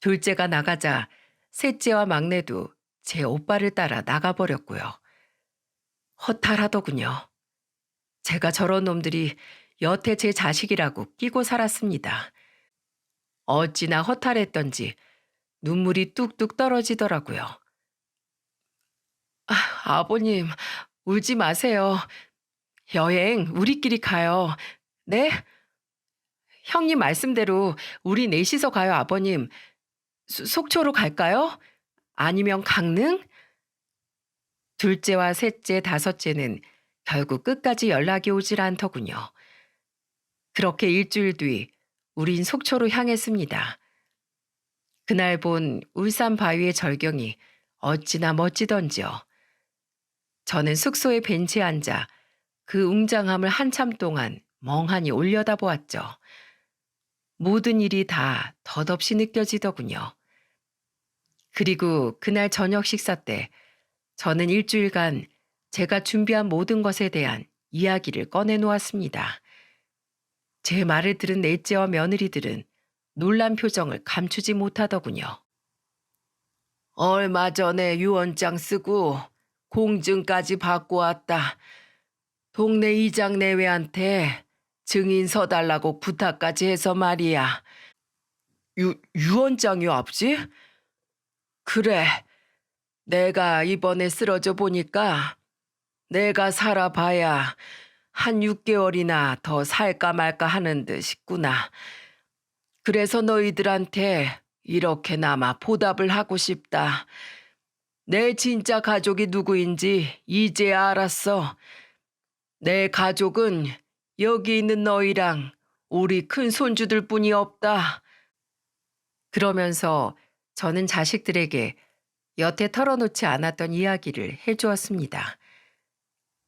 둘째가 나가자 셋째와 막내도 제 오빠를 따라 나가버렸고요. 허탈하더군요. 제가 저런 놈들이 여태 제 자식이라고 끼고 살았습니다. 어찌나 허탈했던지 눈물이 뚝뚝 떨어지더라고요. 아버님, 울지 마세요. 여행 우리끼리 가요. 네? 형님 말씀대로 우리 넷이서 가요, 아버님. 속초로 갈까요? 아니면 강릉? 둘째와 셋째, 다섯째는 결국 끝까지 연락이 오질 않더군요. 그렇게 일주일 뒤 우린 속초로 향했습니다. 그날 본 울산 바위의 절경이 어찌나 멋지던지요. 저는 숙소의 벤치에 앉아 그 웅장함을 한참 동안 멍하니 올려다보았죠. 모든 일이 다 덧없이 느껴지더군요. 그리고 그날 저녁 식사 때 저는 일주일간 제가 준비한 모든 것에 대한 이야기를 꺼내놓았습니다. 제 말을 들은 넷째와 며느리들은 놀란 표정을 감추지 못하더군요. 얼마 전에 유언장 쓰고 공증까지 받고 왔다. 동네 이장 내외한테 증인 서달라고 부탁까지 해서 말이야. 유언장이요, 아버지? 그래. 내가 이번에 쓰러져 보니까 내가 살아봐야 한 6개월이나 더 살까 말까 하는 듯 싶구나. 그래서 너희들한테 이렇게나마 보답을 하고 싶다. 내 진짜 가족이 누구인지 이제 알았어. 내 가족은 여기 있는 너희랑 우리 큰 손주들 뿐이 없다. 그러면서 저는 자식들에게 여태 털어놓지 않았던 이야기를 해주었습니다.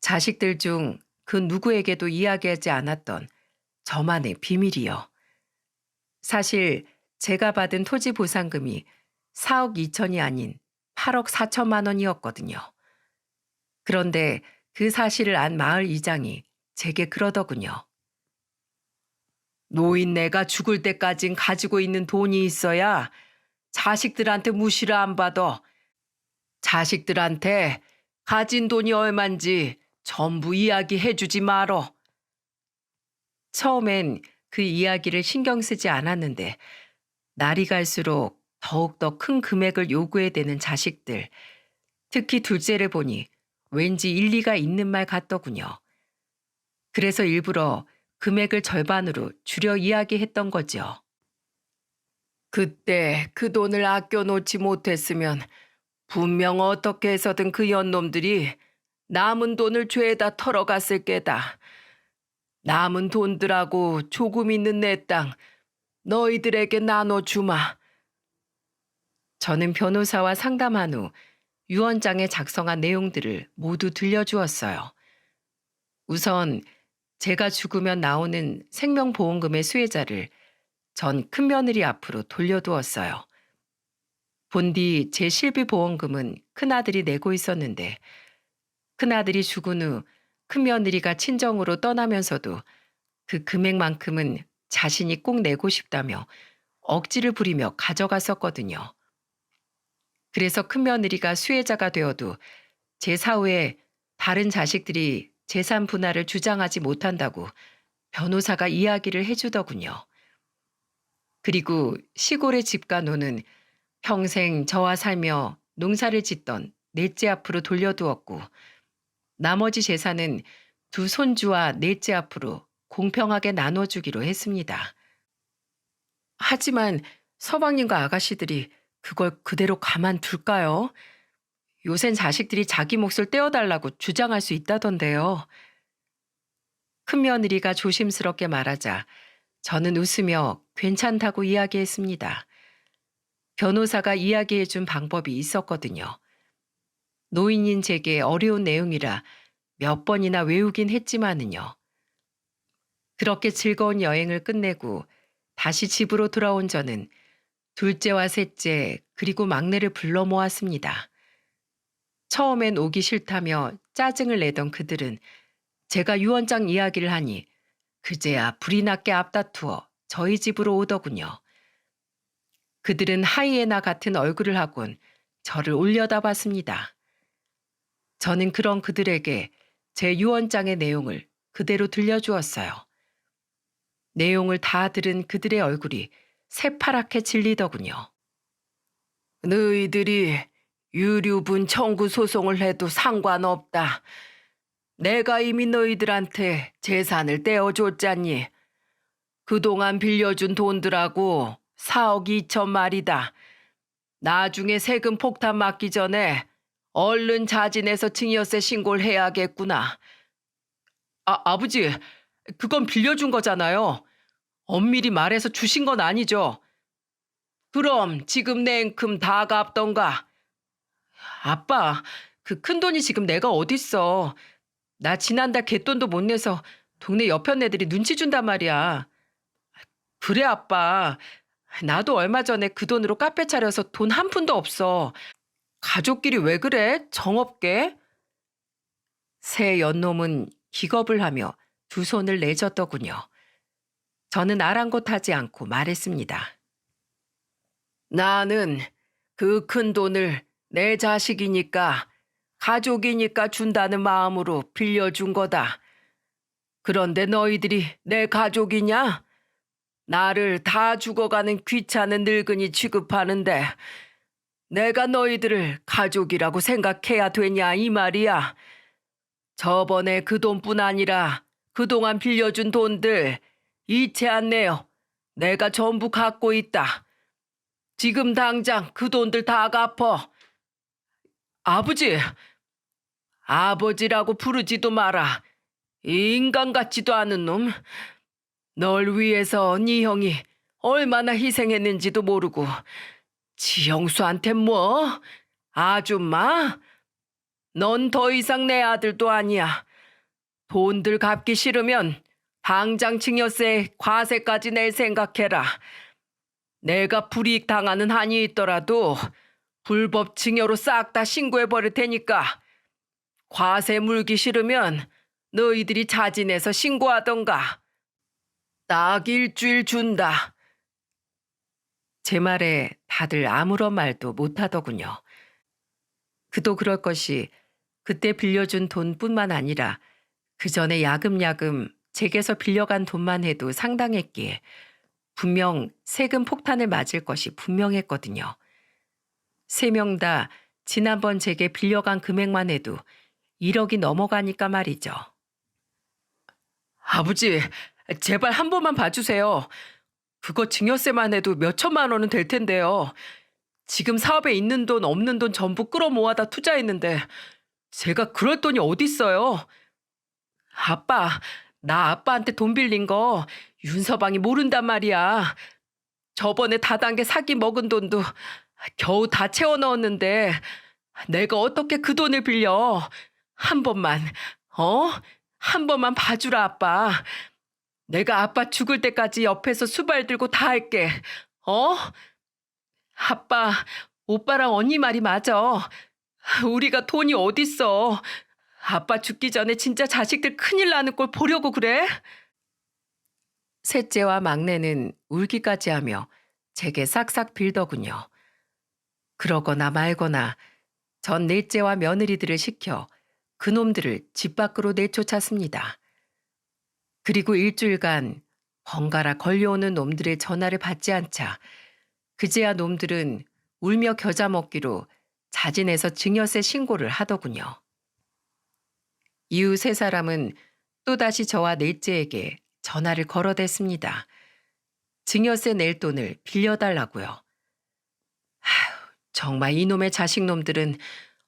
자식들 중 그 누구에게도 이야기하지 않았던 저만의 비밀이요. 사실 제가 받은 토지 보상금이 4억 2천이 아닌 8억 4천만 원이었거든요. 그런데 그 사실을 안 마을 이장이 제게 그러더군요. 노인네가 죽을 때까진 가지고 있는 돈이 있어야 자식들한테 무시를 안 받아. 자식들한테 가진 돈이 얼만지 전부 이야기해주지 말어. 처음엔 그 이야기를 신경 쓰지 않았는데 날이 갈수록 더욱더 큰 금액을 요구해대는 자식들, 특히 둘째를 보니 왠지 일리가 있는 말 같더군요. 그래서 일부러 금액을 절반으로 줄여 이야기했던 거죠. 그때 그 돈을 아껴놓지 못했으면 분명 어떻게 해서든 그 연놈들이 남은 돈을 죄다 털어갔을 게다. 남은 돈들하고 조금 있는 내 땅 너희들에게 나눠주마. 저는 변호사와 상담한 후 유언장에 작성한 내용들을 모두 들려주었어요. 우선 제가 죽으면 나오는 생명보험금의 수혜자를 전 큰며느리 앞으로 돌려두었어요. 본디 제 실비보험금은 큰아들이 내고 있었는데 큰아들이 죽은 후 큰며느리가 친정으로 떠나면서도 그 금액만큼은 자신이 꼭 내고 싶다며 억지를 부리며 가져갔었거든요. 그래서 큰며느리가 수혜자가 되어도 제 사후에 다른 자식들이 재산 분할을 주장하지 못한다고 변호사가 이야기를 해주더군요. 그리고 시골의 집과 노는 평생 저와 살며 농사를 짓던 넷째 앞으로 돌려두었고 나머지 재산은 두 손주와 넷째 앞으로 공평하게 나눠주기로 했습니다. 하지만 서방님과 아가씨들이 그걸 그대로 가만둘까요? 요샌 자식들이 자기 몫을 떼어달라고 주장할 수 있다던데요. 큰며느리가 조심스럽게 말하자 저는 웃으며 괜찮다고 이야기했습니다. 변호사가 이야기해준 방법이 있었거든요. 노인인 제게 어려운 내용이라 몇 번이나 외우긴 했지만은요. 그렇게 즐거운 여행을 끝내고 다시 집으로 돌아온 저는 둘째와 셋째 그리고 막내를 불러 모았습니다. 처음엔 오기 싫다며 짜증을 내던 그들은 제가 유언장 이야기를 하니 그제야 불이 났게 앞다투어 저희 집으로 오더군요. 그들은 하이에나 같은 얼굴을 하곤 저를 올려다봤습니다. 저는 그런 그들에게 제 유언장의 내용을 그대로 들려주었어요. 내용을 다 들은 그들의 얼굴이 새파랗게 질리더군요. 너희들이 유류분 청구 소송을 해도 상관없다. 내가 이미 너희들한테 재산을 떼어줬잖니. 그동안 빌려준 돈들하고 4억 2천 말이다. 나중에 세금 폭탄 맞기 전에 얼른 자진해서 증여세 신고를 해야겠구나. 아버지, 그건 빌려준 거잖아요. 엄밀히 말해서 주신 건 아니죠. 그럼 지금 냉큼 다 갚던가. 아빠, 그 큰돈이 지금 내가 어딨어. 나 지난달 갯돈도 못 내서 동네 여편 애들이 눈치 준단 말이야. 그래 아빠. 나도 얼마 전에 그 돈으로 카페 차려서 돈 한 푼도 없어. 가족끼리 왜 그래? 정없게? 새 연놈은 기겁을 하며 두 손을 내젓더군요. 저는 아랑곳하지 않고 말했습니다. 나는 그 큰 돈을 내 자식이니까 가족이니까 준다는 마음으로 빌려준 거다. 그런데 너희들이 내 가족이냐? 나를 다 죽어가는 귀찮은 늙은이 취급하는데 내가 너희들을 가족이라고 생각해야 되냐 이 말이야. 저번에 그 돈뿐 아니라 그동안 빌려준 돈들 이체 안 내요. 내가 전부 갖고 있다. 지금 당장 그 돈들 다 갚어. 아버지, 아버지라고 부르지도 마라. 이 인간 같지도 않은 놈. 널 위해서 네 형이 얼마나 희생했는지도 모르고 지영수한테 뭐? 아줌마? 넌 더 이상 내 아들도 아니야. 돈들 갚기 싫으면 당장 증여세 과세까지 낼 생각해라. 내가 불이익 당하는 한이 있더라도 불법 증여로 싹 다 신고해 버릴 테니까 과세 물기 싫으면 너희들이 자진해서 신고하던가. 딱 일주일 준다. 제 말에 다들 아무런 말도 못하더군요. 그도 그럴 것이 그때 빌려준 돈뿐만 아니라 그 전에 야금야금 제게서 빌려간 돈만 해도 상당했기에 분명 세금 폭탄을 맞을 것이 분명했거든요. 세 명 다 지난번 제게 빌려간 금액만 해도 1억이 넘어가니까 말이죠. 아버지, 제발 한 번만 봐주세요. 그거 증여세만 해도 몇 천만 원은 될 텐데요. 지금 사업에 있는 돈 없는 돈 전부 끌어모아다 투자했는데 제가 그럴 돈이 어딨어요. 아빠, 나 아빠한테 돈 빌린 거 윤서방이 모른단 말이야. 저번에 다단계 사기 먹은 돈도 겨우 다 채워 넣었는데 내가 어떻게 그 돈을 빌려. 한 번만, 어? 한 번만 봐주라, 아빠. 내가 아빠 죽을 때까지 옆에서 수발 들고 다 할게. 어? 아빠, 오빠랑 언니 말이 맞아. 우리가 돈이 어딨어. 아빠 죽기 전에 진짜 자식들 큰일 나는 꼴 보려고 그래? 셋째와 막내는 울기까지 하며 제게 싹싹 빌더군요. 그러거나 말거나 전 넷째와 며느리들을 시켜 그놈들을 집 밖으로 내쫓았습니다. 그리고 일주일간 번갈아 걸려오는 놈들의 전화를 받지 않자 그제야 놈들은 울며 겨자 먹기로 자진해서 증여세 신고를 하더군요. 이후 세 사람은 또다시 저와 넷째에게 전화를 걸어댔습니다. 증여세 낼 돈을 빌려달라고요. 정말 이놈의 자식놈들은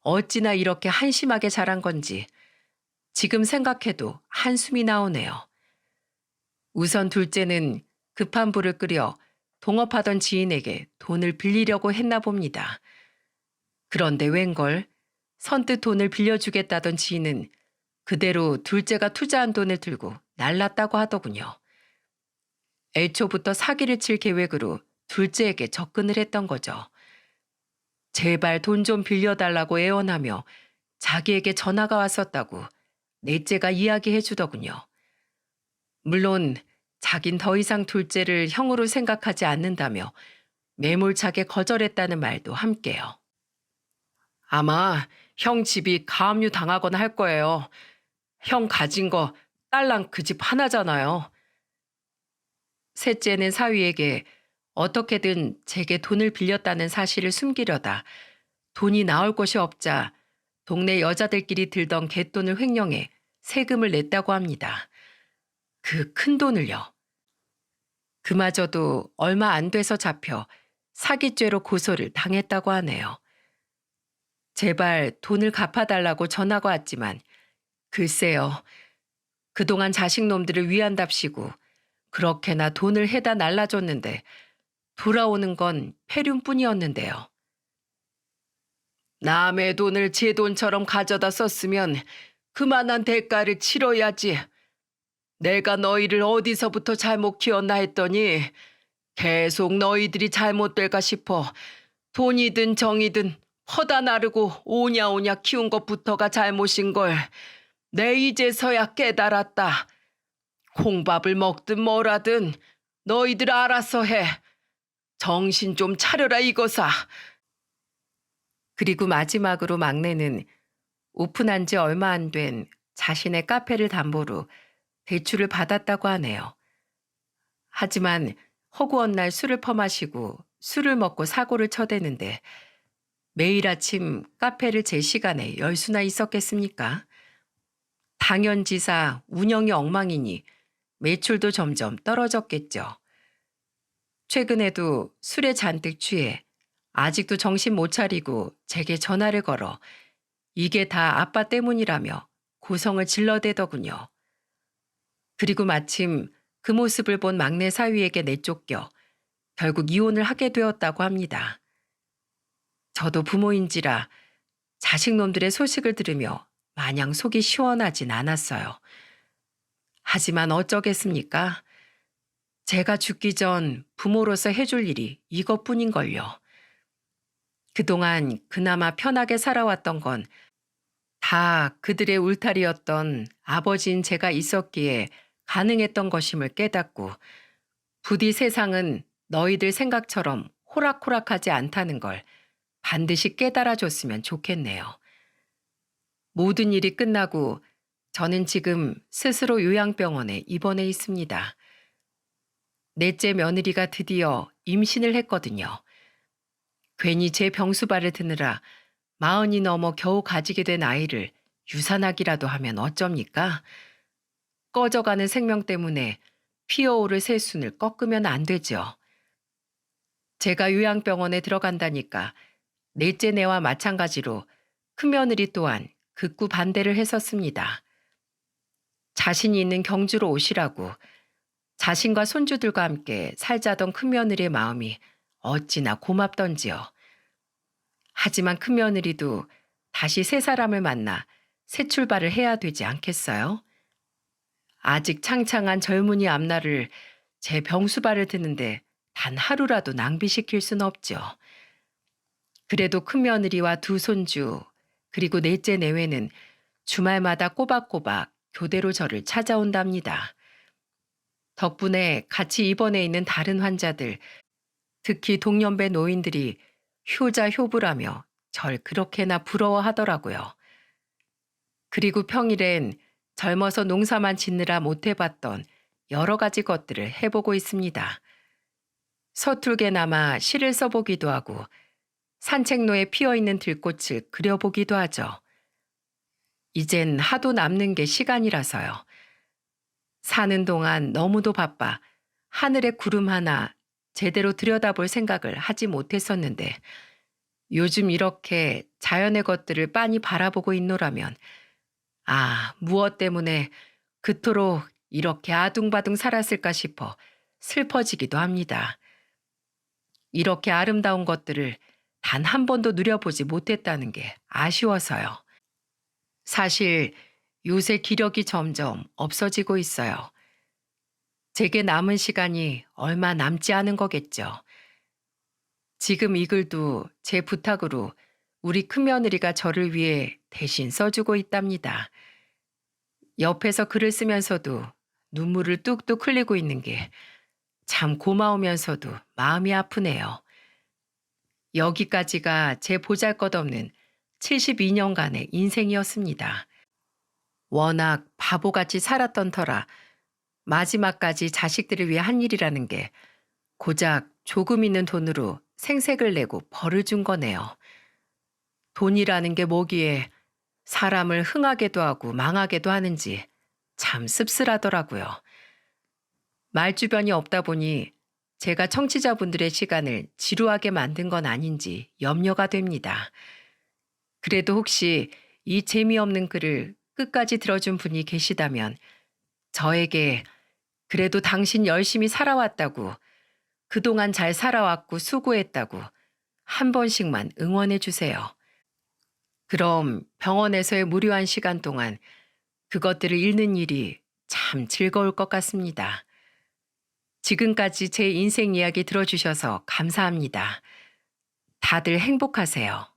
어찌나 이렇게 한심하게 자란 건지 지금 생각해도 한숨이 나오네요. 우선 둘째는 급한 불을 끓여 동업하던 지인에게 돈을 빌리려고 했나 봅니다. 그런데 웬걸 선뜻 돈을 빌려주겠다던 지인은 그대로 둘째가 투자한 돈을 들고 날랐다고 하더군요. 애초부터 사기를 칠 계획으로 둘째에게 접근을 했던 거죠. 제발 돈 좀 빌려달라고 애원하며 자기에게 전화가 왔었다고 넷째가 이야기해 주더군요. 물론 자긴 더 이상 둘째를 형으로 생각하지 않는다며 매몰차게 거절했다는 말도 함께요. 아마 형 집이 가압류 당하거나 할 거예요. 형 가진 거 딸랑 그 집 하나잖아요. 셋째는 사위에게 어떻게든 제게 돈을 빌렸다는 사실을 숨기려다 돈이 나올 곳이 없자 동네 여자들끼리 들던 갯돈을 횡령해 세금을 냈다고 합니다. 그 큰 돈을요. 그마저도 얼마 안 돼서 잡혀 사기죄로 고소를 당했다고 하네요. 제발 돈을 갚아달라고 전화가 왔지만 글쎄요. 그동안 자식놈들을 위한답시고 그렇게나 돈을 해다 날라줬는데 돌아오는 건 폐륜뿐이었는데요. 남의 돈을 제 돈처럼 가져다 썼으면 그만한 대가를 치러야지. 내가 너희를 어디서부터 잘못 키웠나 했더니 계속 너희들이 잘못될까 싶어 돈이든 정이든 퍼다 나르고 오냐오냐 키운 것부터가 잘못인 걸 내 이제서야 깨달았다. 콩밥을 먹든 뭐라든 너희들 알아서 해. 정신 좀 차려라 이거사. 그리고 마지막으로 막내는 오픈한 지 얼마 안 된 자신의 카페를 담보로 대출을 받았다고 하네요. 하지만 허구한 날 술을 퍼마시고 술을 먹고 사고를 쳐대는데 매일 아침 카페를 제 시간에 열 수나 있었겠습니까? 당연지사 운영이 엉망이니 매출도 점점 떨어졌겠죠. 최근에도 술에 잔뜩 취해 아직도 정신 못 차리고 제게 전화를 걸어 이게 다 아빠 때문이라며 고성을 질러대더군요. 그리고 마침 그 모습을 본 막내 사위에게 내쫓겨 결국 이혼을 하게 되었다고 합니다. 저도 부모인지라 자식놈들의 소식을 들으며 마냥 속이 시원하진 않았어요. 하지만 어쩌겠습니까? 제가 죽기 전 부모로서 해줄 일이 이것뿐인걸요. 그동안 그나마 편하게 살아왔던 건 다 그들의 울타리였던 아버지인 제가 있었기에 가능했던 것임을 깨닫고 부디 세상은 너희들 생각처럼 호락호락하지 않다는 걸 반드시 깨달아줬으면 좋겠네요. 모든 일이 끝나고 저는 지금 스스로 요양병원에 입원해 있습니다. 넷째 며느리가 드디어 임신을 했거든요. 괜히 제 병수발을 드느라 40이 넘어 겨우 가지게 된 아이를 유산하기라도 하면 어쩝니까? 꺼져가는 생명 때문에 피어오를 새순을 꺾으면 안 되죠. 제가 요양병원에 들어간다니까 넷째 내와 마찬가지로 큰며느리 또한 극구 반대를 했었습니다. 자신이 있는 경주로 오시라고 자신과 손주들과 함께 살자던 큰며느리의 마음이 어찌나 고맙던지요. 하지만 큰며느리도 다시 새 사람을 만나 새 출발을 해야 되지 않겠어요? 아직 창창한 젊은이 앞날을 제 병수발을 드는데 단 하루라도 낭비시킬 순 없죠. 그래도 큰며느리와 두 손주 그리고 넷째 내외는 주말마다 꼬박꼬박 교대로 저를 찾아온답니다. 덕분에 같이 입원해 있는 다른 환자들, 특히 동년배 노인들이 효자효부라며 절 그렇게나 부러워하더라고요. 그리고 평일엔 젊어서 농사만 짓느라 못해봤던 여러 가지 것들을 해보고 있습니다. 서툴게나마 시를 써보기도 하고 산책로에 피어있는 들꽃을 그려보기도 하죠. 이젠 하도 남는 게 시간이라서요. 사는 동안 너무도 바빠 하늘의 구름 하나 제대로 들여다볼 생각을 하지 못했었는데 요즘 이렇게 자연의 것들을 빤히 바라보고 있노라면 무엇 때문에 그토록 이렇게 아둥바둥 살았을까 싶어 슬퍼지기도 합니다. 이렇게 아름다운 것들을 단 한 번도 누려보지 못했다는 게 아쉬워서요. 사실 요새 기력이 점점 없어지고 있어요. 제게 남은 시간이 얼마 남지 않은 거겠죠. 지금 이 글도 제 부탁으로 우리 큰며느리가 저를 위해 대신 써주고 있답니다. 옆에서 글을 쓰면서도 눈물을 뚝뚝 흘리고 있는 게 참 고마우면서도 마음이 아프네요. 여기까지가 제 보잘것없는 72년간의 인생이었습니다. 워낙 바보같이 살았던 터라 마지막까지 자식들을 위해 한 일이라는 게 고작 조금 있는 돈으로 생색을 내고 벌을 준 거네요. 돈이라는 게 뭐기에 사람을 흥하게도 하고 망하게도 하는지 참 씁쓸하더라고요. 말주변이 없다 보니 제가 청취자분들의 시간을 지루하게 만든 건 아닌지 염려가 됩니다. 그래도 혹시 이 재미없는 글을 끝까지 들어준 분이 계시다면 저에게 그래도 당신 열심히 살아왔다고 그동안 잘 살아왔고 수고했다고 한 번씩만 응원해 주세요. 그럼 병원에서의 무료한 시간 동안 그것들을 읽는 일이 참 즐거울 것 같습니다. 지금까지 제 인생 이야기 들어주셔서 감사합니다. 다들 행복하세요.